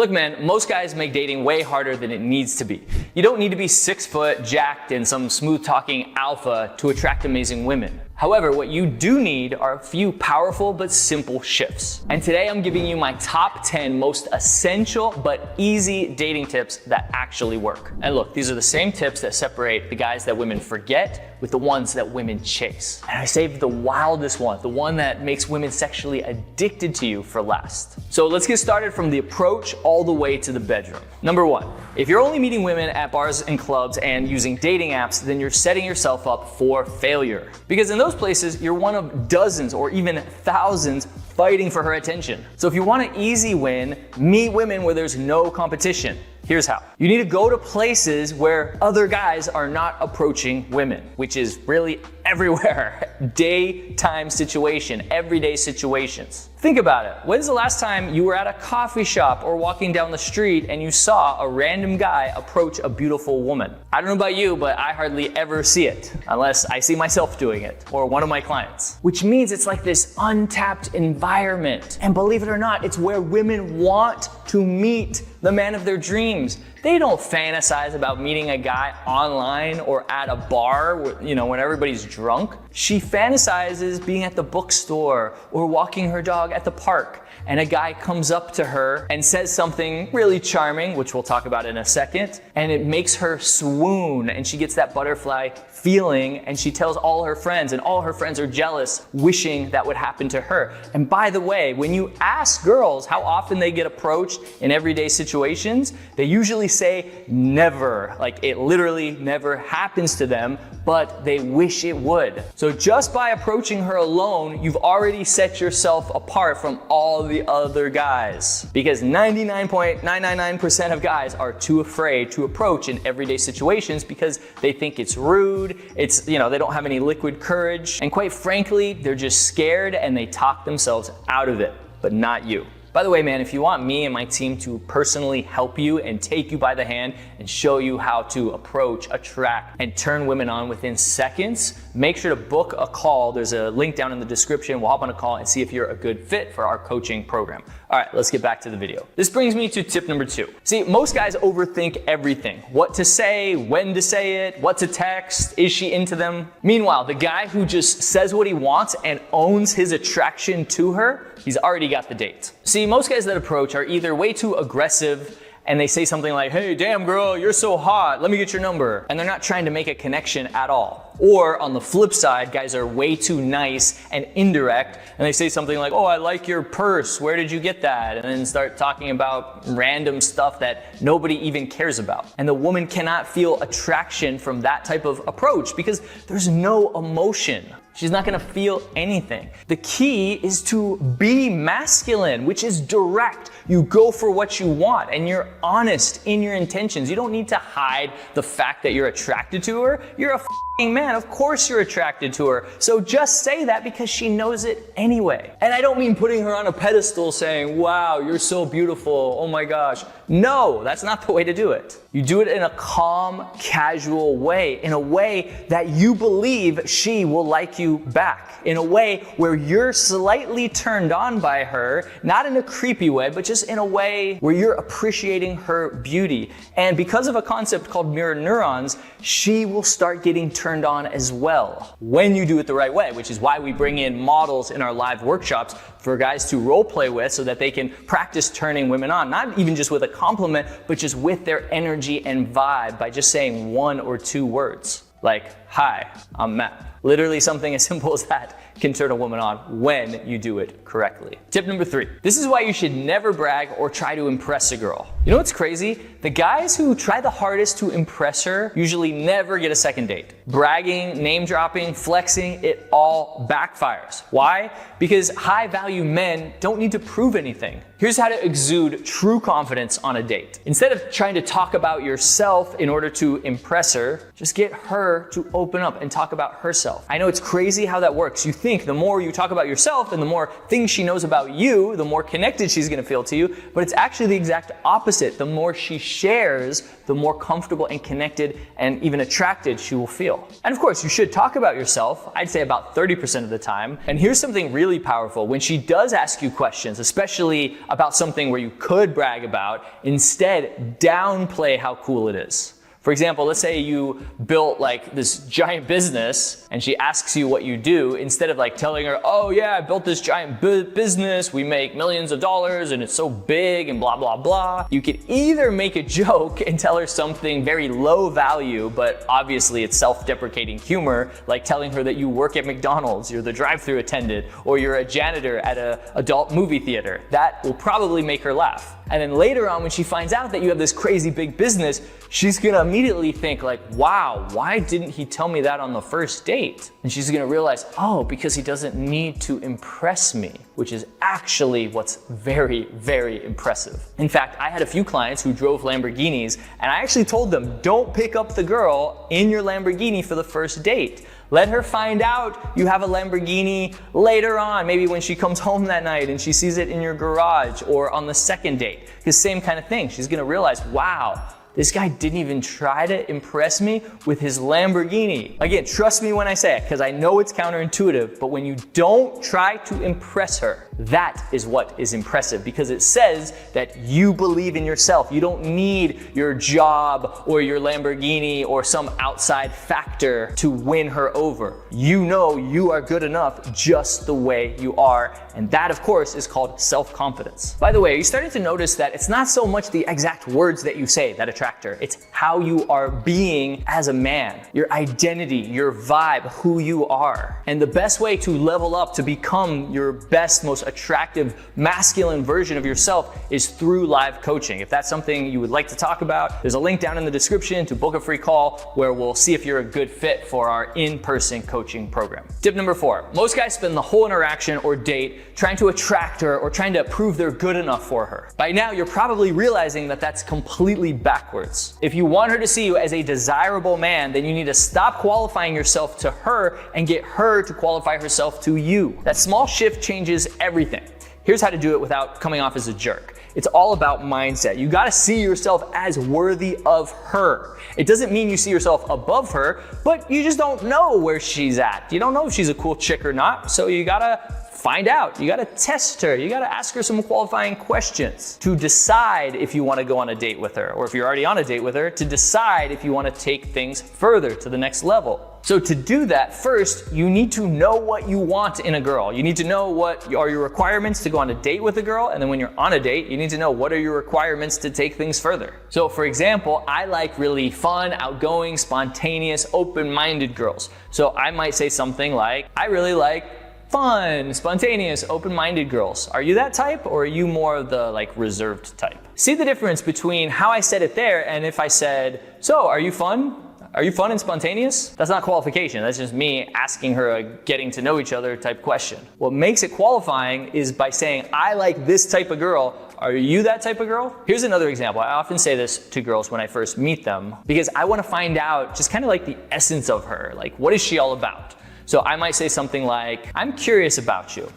Look, man, most guys make dating way harder than it needs to be. You don't need to be 6 foot, jacked, and some smooth-talking alpha to attract amazing women. However, what you do need are a few powerful but simple shifts. And today I'm giving you my top 10 most essential but easy dating tips that actually work. And look, these are the same tips that separate the guys that women forget with the ones that women chase. And I saved the wildest one, the one that makes women sexually addicted to you for last. So let's get started from the approach all the way to the bedroom. Number 1, if you're only meeting women at bars and clubs and using dating apps, then you're setting yourself up for failure. Because in those places, you're one of dozens or even thousands fighting for her attention. So if you want an easy win, meet women where there's no competition. Here's how. You need to go to places where other guys are not approaching women, which is really everywhere. Daytime situation, everyday situations. Think about it. When's the last time you were at a coffee shop or walking down the street and you saw a random guy approach a beautiful woman? I don't know about you, but I hardly ever see it unless I see myself doing it or one of my clients. Which means it's like this untapped environment. And believe it or not, it's where women want to meet the man of their dreams. They don't fantasize about meeting a guy online or at a bar, when everybody's drunk. She fantasizes being at the bookstore or walking her dog at the park, and a guy comes up to her and says something really charming, which we'll talk about in a second, and it makes her swoon, and she gets that butterfly feeling, and she tells all her friends, and all her friends are jealous, wishing that would happen to her. And by the way, when you ask girls how often they get approached in everyday situations, they usually say never. Like, it literally never happens to them, but they wish it would. So just by approaching her alone, you've already set yourself apart from all the other guys. Because 99.999% of guys are too afraid to approach in everyday situations because they think it's rude, they don't have any liquid courage, and quite frankly, they're just scared and they talk themselves out of it, but not you. By the way, man, if you want me and my team to personally help you and take you by the hand and show you how to approach, attract, and turn women on within seconds, make sure to book a call. There's a link down in the description. We'll hop on a call and see if you're a good fit for our coaching program. All right, let's get back to the video. This brings me to tip number 2. See, most guys overthink everything. What to say, when to say it, what to text, is she into them? Meanwhile, the guy who just says what he wants and owns his attraction to her, he's already got the date. See, most guys that approach are either way too aggressive and they say something like, hey, damn girl, you're so hot, let me get your number. And they're not trying to make a connection at all. Or on the flip side, guys are way too nice and indirect and they say something like, oh, I like your purse, where did you get that? And then start talking about random stuff that nobody even cares about. And the woman cannot feel attraction from that type of approach because there's no emotion. She's not gonna feel anything. The key is to be masculine, which is direct. You go for what you want and you're honest in your intentions. You don't need to hide the fact that you're attracted to her. You're a f***ing man, of course you're attracted to her. So just say that because she knows it anyway. And I don't mean putting her on a pedestal saying, wow, you're so beautiful, oh my gosh. No, that's not the way to do it. You do it in a calm, casual way, in a way that you believe she will like you back, in a way where you're slightly turned on by her, not in a creepy way, but just in a way where you're appreciating her beauty. And because of a concept called mirror neurons, she will start getting turned on as well when you do it the right way, which is why we bring in models in our live workshops for guys to role play with so that they can practice turning women on, not even just with a compliment, but just with their energy and vibe by just saying 1 or 2 words. Like, hi, I'm Matt. Literally something as simple as that can turn a woman on when you do it correctly. Tip number 3. This is why you should never brag or try to impress a girl. You know what's crazy? The guys who try the hardest to impress her usually never get a second date. Bragging, name dropping, flexing, it all backfires. Why? Because high value men don't need to prove anything. Here's how to exude true confidence on a date. Instead of trying to talk about yourself in order to impress her, just get her to open up and talk about herself. herself. I know it's crazy how that works. You think the more you talk about yourself and the more things she knows about you, the more connected she's gonna feel to you, but it's actually the exact opposite. The more she shares, the more comfortable and connected and even attracted she will feel. And of course, you should talk about yourself, I'd say about 30% of the time. And here's something really powerful. When she does ask you questions, especially about something where you could brag about, instead downplay how cool it is. For example, let's say you built like this giant business and she asks you what you do, instead of like telling her, oh yeah, I built this giant business, we make millions of dollars and it's so big and blah, blah, blah. You could either make a joke and tell her something very low value, but obviously it's self-deprecating humor, like telling her that you work at McDonald's, you're the drive-thru attendant, or you're a janitor at an adult movie theater. That will probably make her laugh. And then later on, when she finds out that you have this crazy big business, she's gonna immediately think like, wow, why didn't he tell me that on the first date? And she's gonna realize, oh, because he doesn't need to impress me, which is actually what's very, very impressive. In fact, I had a few clients who drove Lamborghinis, and I actually told them, don't pick up the girl in your Lamborghini for the first date. Let her find out you have a Lamborghini later on, maybe when she comes home that night and she sees it in your garage, or on the second date. Because same kind of thing. She's gonna realize, wow, this guy didn't even try to impress me with his Lamborghini. Again, trust me when I say it, because I know it's counterintuitive, but when you don't try to impress her, that is what is impressive, because it says that you believe in yourself. You don't need your job or your Lamborghini or some outside factor to win her over. You know you are good enough just the way you are, and that of course is called self-confidence. By the way, are you starting to notice that it's not so much the exact words that you say that attract her, it's how you are being as a man, your identity, your vibe, who you are. And the best way to level up to become your best, most attractive masculine version of yourself is through live coaching. If that's something you would like to talk about, there's a link down in the description to book a free call where we'll see if you're a good fit for our in-person coaching program. Tip number 4, most guys spend the whole interaction or date trying to attract her or trying to prove they're good enough for her. By now, you're probably realizing that that's completely backwards. If you want her to see you as a desirable man, then you need to stop qualifying yourself to her and get her to qualify herself to you. That small shift changes everything. Here's how to do it without coming off as a jerk. It's all about mindset. You gotta see yourself as worthy of her. It doesn't mean you see yourself above her, but you just don't know where she's at. You don't know if she's a cool chick or not, so you gotta find out. You gotta test her. You gotta ask her some qualifying questions to decide if you wanna go on a date with her, or if you're already on a date with her, to decide if you wanna take things further to the next level. So to do that, first, you need to know what you want in a girl. You need to know what are your requirements to go on a date with a girl, and then when you're on a date, you need to know what are your requirements to take things further. So for example, I like really fun, outgoing, spontaneous, open-minded girls. So I might say something like, I really like fun, spontaneous, open-minded girls. Are you that type, or are you more of the like reserved type? See the difference between how I said it there and if I said, so are you fun? Are you fun and spontaneous? That's not qualification. That's just me asking her a getting to know each other type question. What makes it qualifying is by saying, I like this type of girl. Are you that type of girl? Here's another example. I often say this to girls when I first meet them, because I want to find out just kind of like the essence of her. Like, what is she all about? So I might say something like, I'm curious about you.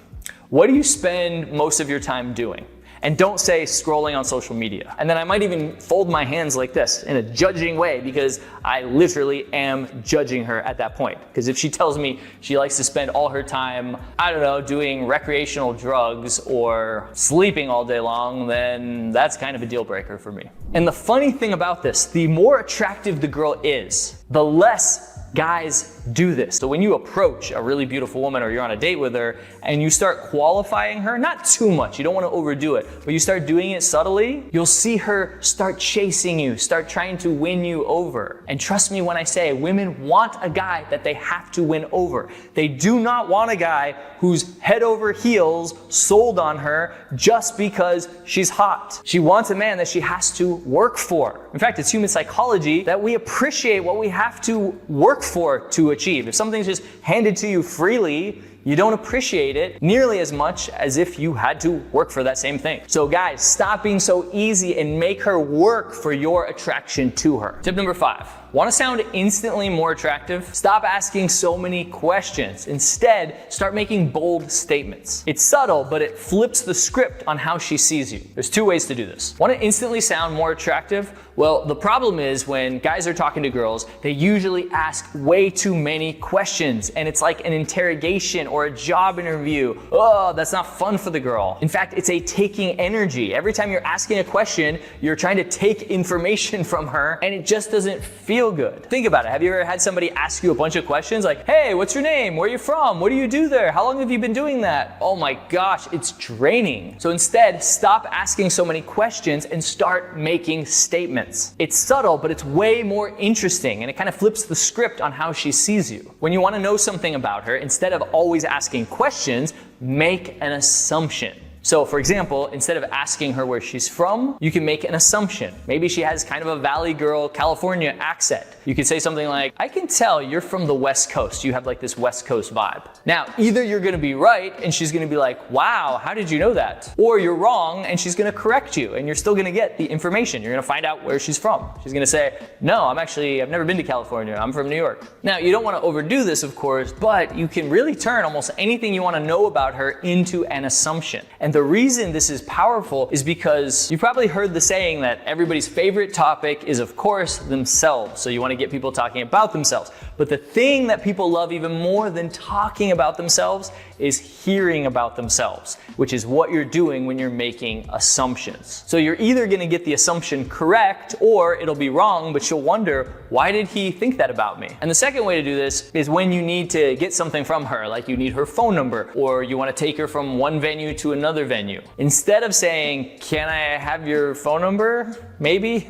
What do you spend most of your time doing? And don't say scrolling on social media. And then I might even fold my hands like this in a judging way, because I literally am judging her at that point. Because if she tells me she likes to spend all her time, I don't know, doing recreational drugs or sleeping all day long, then that's kind of a deal breaker for me. And the funny thing about this, the more attractive the girl is, the less guys do this. So when you approach a really beautiful woman, or you're on a date with her and you start qualifying her, not too much, you don't want to overdo it, but you start doing it subtly, you'll see her start chasing you, start trying to win you over. And trust me when I say, women want a guy that they have to win over. They do not want a guy who's head over heels sold on her just because she's hot. She wants a man that she has to work for. In fact, it's human psychology that we appreciate what we have to work for to achieve. If something's just handed to you freely, you don't appreciate it nearly as much as if you had to work for that same thing. So guys, stop being so easy and make her work for your attraction to her. Tip number 5. Want to sound instantly more attractive? Stop asking so many questions. Instead, start making bold statements. It's subtle, but it flips the script on how she sees you. There's 2 ways to do this. Want to instantly sound more attractive? Well, the problem is when guys are talking to girls, they usually ask way too many questions, and it's like an interrogation or a job interview. Oh, that's not fun for the girl. In fact, it's a taking energy. Every time you're asking a question, you're trying to take information from her, and it just doesn't feel good. Think about it. Have you ever had somebody ask you a bunch of questions like, hey, what's your name? Where are you from? What do you do there? How long have you been doing that? Oh my gosh, it's draining. So instead, stop asking so many questions and start making statements. It's subtle, but it's way more interesting, and it kind of flips the script on how she sees you. When you want to know something about her, instead of always asking questions, make an assumption. So for example, instead of asking her where she's from, you can make an assumption. Maybe she has kind of a Valley Girl, California accent. You could say something like, I can tell you're from the West Coast. You have like this West Coast vibe. Now, either you're gonna be right and she's gonna be like, wow, how did you know that? Or you're wrong and she's gonna correct you and you're still gonna get the information. You're gonna find out where she's from. She's gonna say, no, I've never been to California. I'm from New York. Now, you don't wanna overdo this, of course, but you can really turn almost anything you wanna know about her into an assumption. And the reason this is powerful is because you've probably heard the saying that everybody's favorite topic is, of course, themselves. So you want to get people talking about themselves. But the thing that people love even more than talking about themselves is hearing about themselves, which is what you're doing when you're making assumptions. So you're either going to get the assumption correct or it'll be wrong, but you'll wonder, why did he think that about me? And the second way to do this is when you need to get something from her, like you need her phone number, or you want to take her from one venue to another venue. Instead of saying, can I have your phone number? Maybe.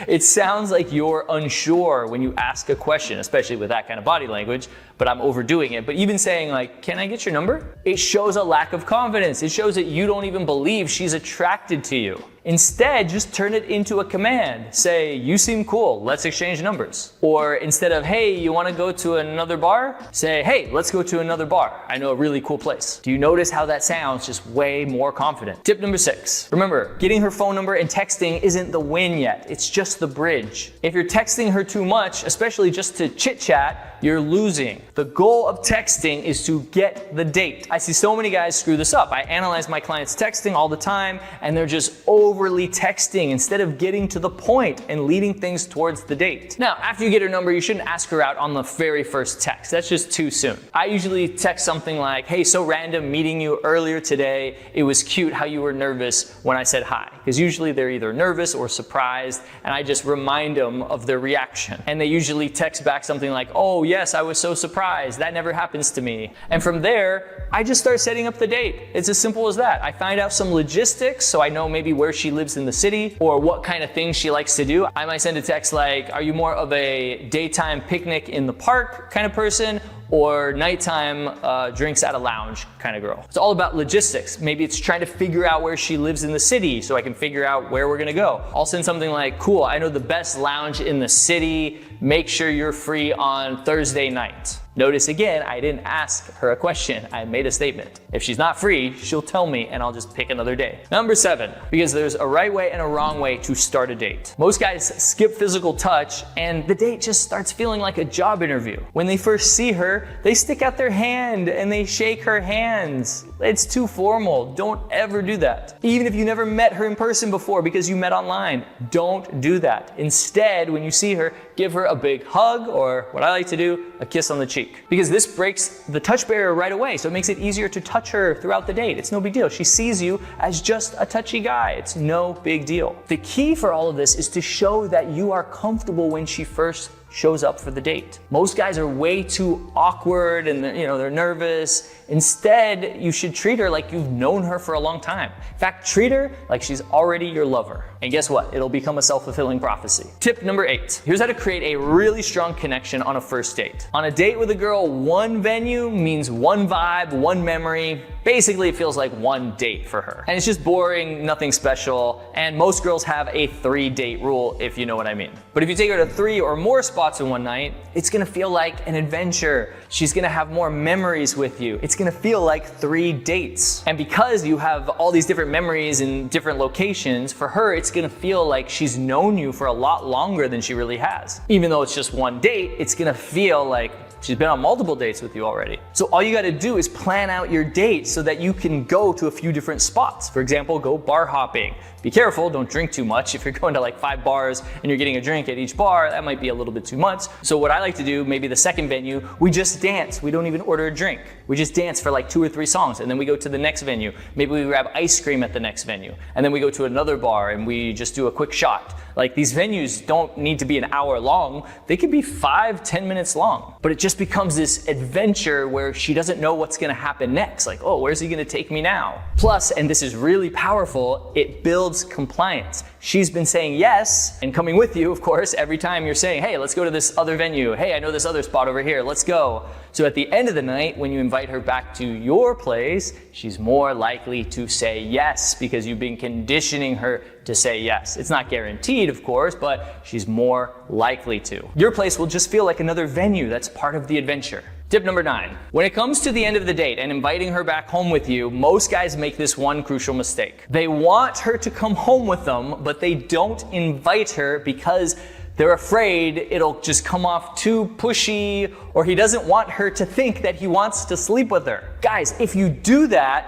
It sounds like you're unsure when you ask a question, especially with that kind of body language, but I'm overdoing it. But even saying like, can I get your number? It shows a lack of confidence. It shows that you don't even believe she's attracted to you. Instead, just turn it into a command. Say, you seem cool, let's exchange numbers. Or instead of, hey, you wanna go to another bar? Say, hey, let's go to another bar. I know a really cool place. Do you notice how that sounds just way more confident? Tip number 6. Remember, getting her phone number and texting isn't the win yet. It's just the bridge. If you're texting her too much, especially just to chit chat, you're losing. The goal of texting is to get the date. I see so many guys screw this up. I analyze my clients' texting all the time, and they're just overly texting instead of getting to the point and leading things towards the date. Now, after you get her number, you shouldn't ask her out on the very first text. That's just too soon. I usually text something like, hey, so random meeting you earlier today. It was cute how you were nervous when I said hi. Because usually they're either nervous or surprised, and I just remind them of their reaction. And they usually text back something like, oh yes, I was so surprised. That never happens to me. And from there, I just start setting up the date. It's as simple as that. I find out some logistics so I know maybe where she lives in the city or what kind of things she likes to do. I might send a text like, are you more of a daytime picnic in the park kind of person, or nighttime drinks at a lounge kind of girl? It's all about logistics. Maybe it's trying to figure out where she lives in the city so I can figure out where we're gonna go. I'll send something like, cool, I know the best lounge in the city. Make sure you're free on Thursday night. Notice again, I didn't ask her a question, I made a statement. If she's not free, she'll tell me and I'll just pick another day. Number 7, because there's a right way and a wrong way to start a date. Most guys skip physical touch and the date just starts feeling like a job interview. When they first see her, they stick out their hand and they shake her hands. It's too formal, don't ever do that. Even if you never met her in person before because you met online, don't do that. Instead, when you see her, give her a big hug, or what I like to do, a kiss on the cheek. Because this breaks the touch barrier right away, so it makes it easier to touch her throughout the date. It's no big deal. She sees you as just a touchy guy. It's no big deal. The key for all of this is to show that you are comfortable when she first shows up for the date. Most guys are way too awkward and they're nervous. Instead, you should treat her like you've known her for a long time. In fact, treat her like she's already your lover. And guess what? It'll become a self-fulfilling prophecy. Tip number 8. Here's how to create a really strong connection on a first date. On a date with a girl, one venue means one vibe, one memory, Basically, it feels like one date for her. And it's just boring, nothing special, and most girls have a 3-date rule, if you know what I mean. But if you take her to 3 or more spots in one night, it's gonna feel like an adventure. She's gonna have more memories with you. It's gonna feel like 3 dates. And because you have all these different memories in different locations, for her, it's gonna feel like she's known you for a lot longer than she really has. Even though it's just one date, it's gonna feel like she's been on multiple dates with you already. So all you gotta do is plan out your date so that you can go to a few different spots. For example, go bar hopping. Be careful, don't drink too much. If you're going to like 5 bars and you're getting a drink at each bar, that might be a little bit too much. So what I like to do, maybe the second venue, we just dance. We don't even order a drink. We just dance for like 2 or 3 songs, and then we go to the next venue. Maybe we grab ice cream at the next venue, and then we go to another bar and we just do a quick shot. Like, these venues don't need to be an hour long. They could be 5-10 minutes long. But it just becomes this adventure where she doesn't know what's gonna happen next. Like, oh, where's he gonna take me now? Plus, and this is really powerful, it builds compliance. She's been saying yes and coming with you, of course, every time you're saying, hey, let's go to this other venue. Hey, I know this other spot over here, let's go. So at the end of the night, when you invite her back to your place, she's more likely to say yes because you've been conditioning her to say yes. It's not guaranteed, of course, but she's more likely to. Your place will just feel like another venue that's part of the adventure. Tip number 9. When it comes to the end of the date and inviting her back home with you, most guys make this one crucial mistake. They want her to come home with them, but they don't invite her because they're afraid it'll just come off too pushy, or he doesn't want her to think that he wants to sleep with her. Guys, if you do that,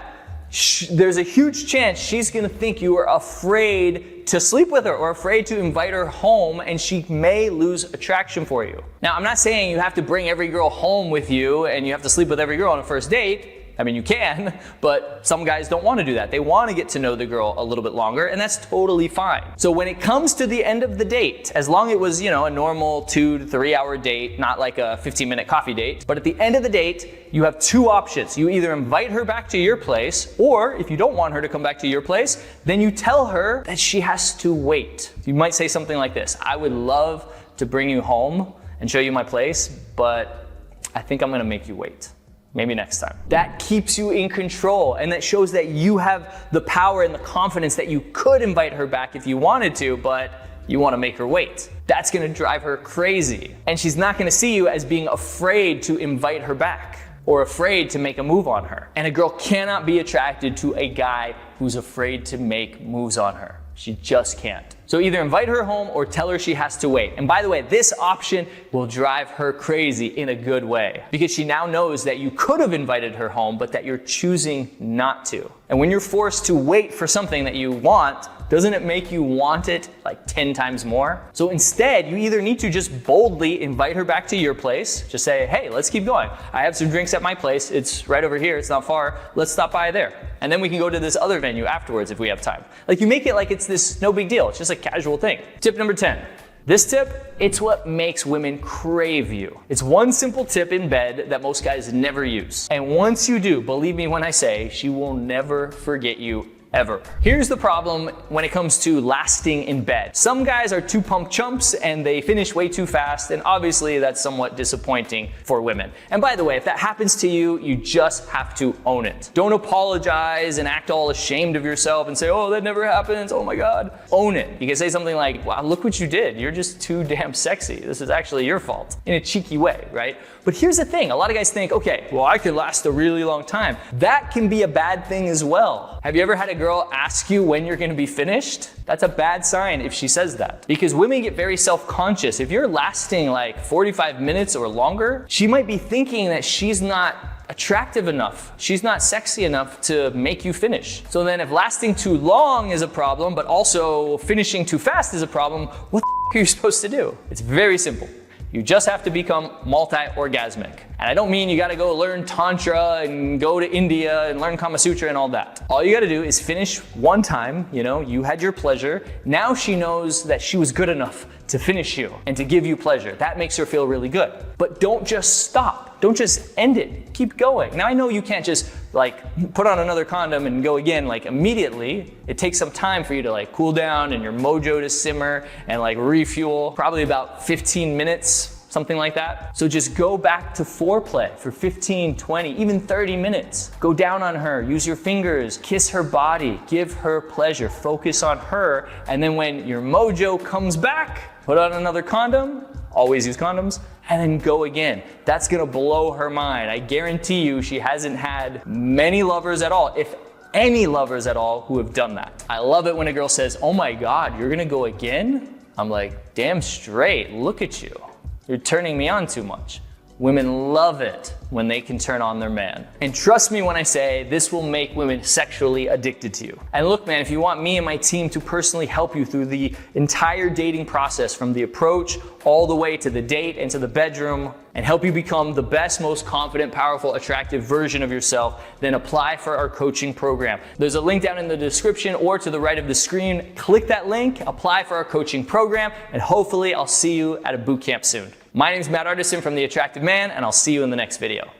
there's a huge chance she's gonna think you are afraid to sleep with her or afraid to invite her home, and she may lose attraction for you. Now, I'm not saying you have to bring every girl home with you and you have to sleep with every girl on a first date. I mean, you can, but some guys don't want to do that. They want to get to know the girl a little bit longer, and that's totally fine. So when it comes to the end of the date, as long as it was, a normal 2 to 3 hour date, not like a 15-minute coffee date, but at the end of the date, you have 2 options. You either invite her back to your place, or if you don't want her to come back to your place, then you tell her that she has to wait. You might say something like this: I would love to bring you home and show you my place, but I think I'm gonna make you wait. Maybe next time. That keeps you in control, and that shows that you have the power and the confidence that you could invite her back if you wanted to, but you want to make her wait. That's gonna drive her crazy. And she's not gonna see you as being afraid to invite her back or afraid to make a move on her. And a girl cannot be attracted to a guy who's afraid to make moves on her. She just can't. So either invite her home or tell her she has to wait. And by the way, this option will drive her crazy in a good way, because she now knows that you could have invited her home, but that you're choosing not to. And when you're forced to wait for something that you want, doesn't it make you want it like 10 times more? So instead, you either need to just boldly invite her back to your place. Just say, hey, let's keep going. I have some drinks at my place. It's right over here. It's not far. Let's stop by there. And then we can go to this other venue afterwards if we have time. Like, you make it like it's this no big deal. It's just a casual thing. Tip number 10. This tip, it's what makes women crave you. It's one simple tip in bed that most guys never use. And once you do, believe me when I say, she will never forget you ever. Here's the problem when it comes to lasting in bed. Some guys are too pump chumps and they finish way too fast, and obviously that's somewhat disappointing for women. And by the way, if that happens to you, you just have to own it. Don't apologize and act all ashamed of yourself and say, oh, that never happens, oh my God. Own it. You can say something like, wow, look what you did. You're just too damn sexy. This is actually your fault, in a cheeky way, right? But here's the thing, a lot of guys think, okay, well, I could last a really long time. That can be a bad thing as well. Have you ever had a girl ask you when you're gonna be finished? That's a bad sign if she says that, because women get very self-conscious. If you're lasting like 45 minutes or longer, she might be thinking that she's not attractive enough. She's not sexy enough to make you finish. So then if lasting too long is a problem, but also finishing too fast is a problem, what the are you supposed to do? It's very simple. You just have to become multi-orgasmic. And I don't mean you gotta go learn Tantra and go to India and learn Kama Sutra and all that. All you gotta do is finish one time, you had your pleasure. Now she knows that she was good enough to finish you and to give you pleasure. That makes her feel really good. But don't just stop. Don't just end it. Keep going. Now I know you can't just put on another condom and go again immediately. It takes some time for you to cool down and your mojo to simmer and refuel. Probably about 15 minutes something like that. So just go back to foreplay for 15, 20, even 30 minutes. Go down on her, use your fingers, kiss her body, give her pleasure, focus on her, and then when your mojo comes back, put on another condom, always use condoms, and then go again. That's gonna blow her mind. I guarantee you she hasn't had many lovers at all, if any lovers at all, who have done that. I love it when a girl says, oh my God, you're gonna go again? I'm like, damn straight, look at you. You're turning me on too much. Women love it when they can turn on their man. And trust me when I say this will make women sexually addicted to you. And look, man, if you want me and my team to personally help you through the entire dating process, from the approach all the way to the date and to the bedroom, and help you become the best, most confident, powerful, attractive version of yourself, then apply for our coaching program. There's a link down in the description or to the right of the screen. Click that link, apply for our coaching program, and hopefully I'll see you at a boot camp soon. My name is Matt Artisan from The Attractive Man, and I'll see you in the next video.